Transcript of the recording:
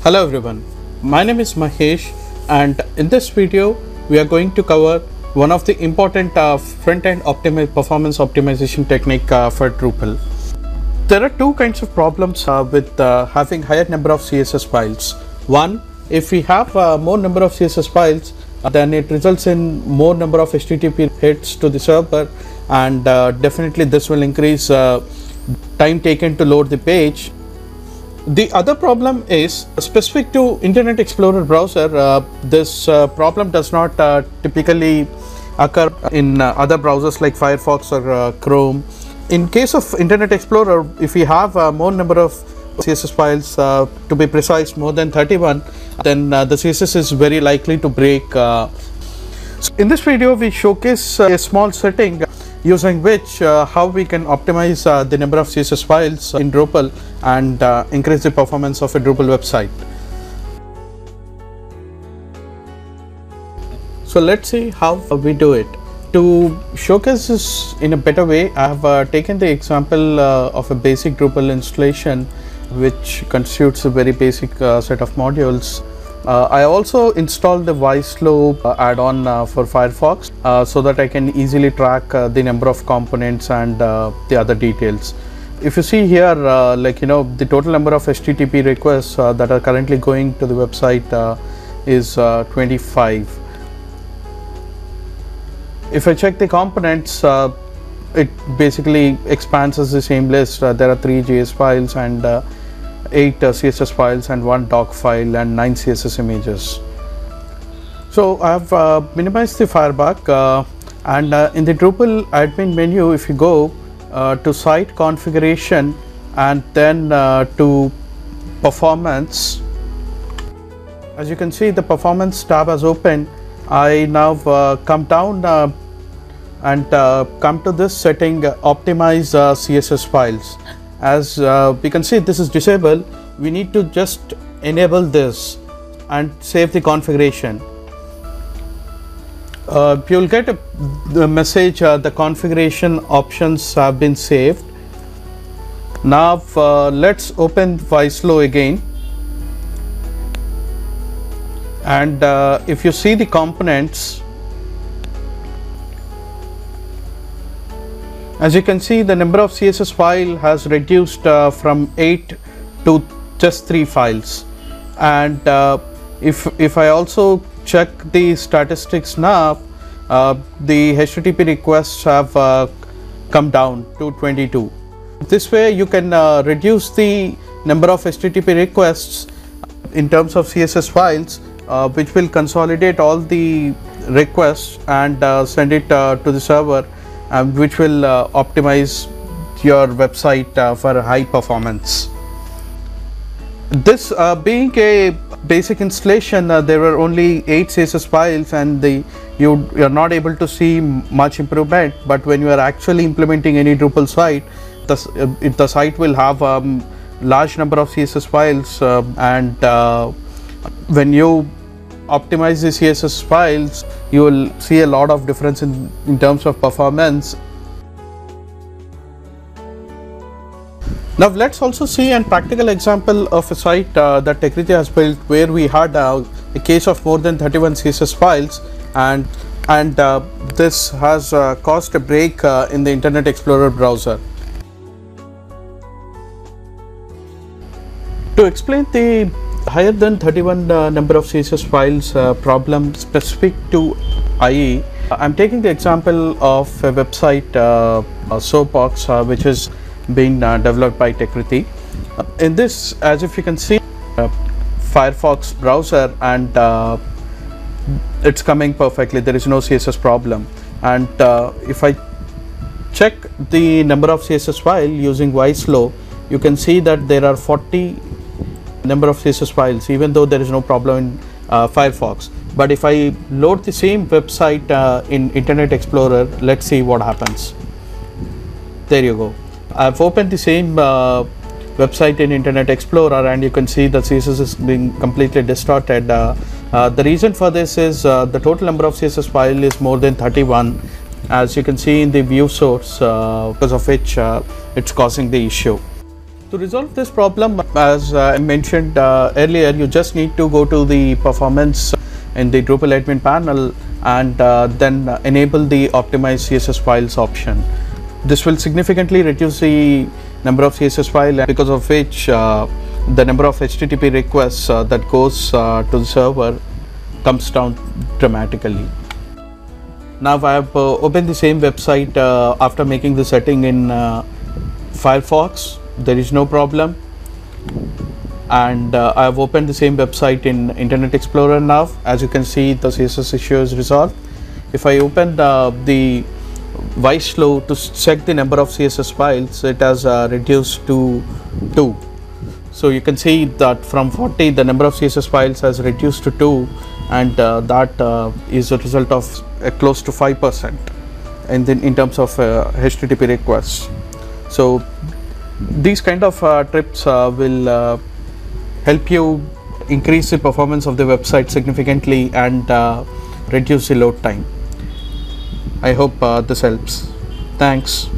Hello everyone, my name is Mahesh, and in this video we are going to cover one of the important front-end performance optimization technique for Drupal. There are two kinds of problems with having higher number of CSS files. One, if we have more number of CSS files, then it results in more number of HTTP hits to the server, and definitely this will increase time taken to load the page. The other problem is specific to Internet Explorer browser. This problem does not typically occur in other browsers like Firefox or Chrome. In case of Internet Explorer, if we have more number of CSS files, to be precise more than 31, then the CSS is very likely to break. In this video we showcase a small setting using which how we can optimize the number of CSS files in Drupal and increase the performance of a Drupal website. So let's see how we do it. To showcase this in a better way, I have taken the example of a basic Drupal installation which constitutes a very basic set of modules. I also installed the Wiselo add-on for Firefox so that I can easily track the number of components and the other details. If you see here, the total number of HTTP requests that are currently going to the website is 25. If I check the components, it basically expands as the same list. There are 3 JS files and 8 CSS files and 1 doc file and 9 CSS images. So I have minimized the fireback, and in the Drupal admin menu, if you go to site configuration and then to performance, as you can see the performance tab has opened. I now come down and come to this setting, optimize CSS files. As we can see, this is disabled. We need to just enable this and save the configuration. You will get the message the configuration options have been saved. Now let's open Wiselo again, and if you see the components, as you can see, the number of CSS file has reduced from 8 to just 3 files. And if I also check the statistics now, the HTTP requests have come down to 22. This way you can reduce the number of HTTP requests in terms of CSS files, which will consolidate all the requests and send it to the server, which will optimize your website for high performance. This being a basic installation, there were only 8 CSS files, and you're not able to see much improvement. But when you are actually implementing any Drupal site, the site will have large number of CSS files, and when you optimize the CSS files, you will see a lot of difference in terms of performance. Now let's also see a practical example of a site that Tekriti has built, where we had a case of more than 31 CSS files, and this has caused a break in the Internet Explorer browser. To explain the higher than 31 number of CSS files problem specific to IE, I'm taking the example of a website Soapbox, which is being developed by Tekriti. In this, as if you can see, Firefox browser, and it's coming perfectly. There is no CSS problem. And if I check the number of CSS file using Wiselo, you can see that there are 40 number of CSS files, even though there is no problem in Firefox. But if I load the same website in Internet Explorer, let's see what happens. There you go. I've opened the same website in Internet Explorer, and you can see the CSS is being completely distorted. The reason for this is the total number of CSS file is more than 31, as you can see in the view source, because of which it's causing the issue. To resolve this problem, as I mentioned earlier, you just need to go to the performance in the Drupal admin panel and then enable the optimize CSS files option. This will significantly reduce the number of CSS files, because of which the number of HTTP requests that goes to the server comes down dramatically. Now I have opened the same website after making the setting in Firefox. There is no problem, and I have opened the same website in Internet Explorer now. As you can see, the CSS issue is resolved. If I open the voice flow to check the number of CSS files, it has reduced to 2. So you can see that from 40 the number of CSS files has reduced to 2, and that is a result of close to 5% in terms of HTTP requests. So these kind of tips will help you increase the performance of the website significantly and reduce the load time. I hope this helps. Thanks.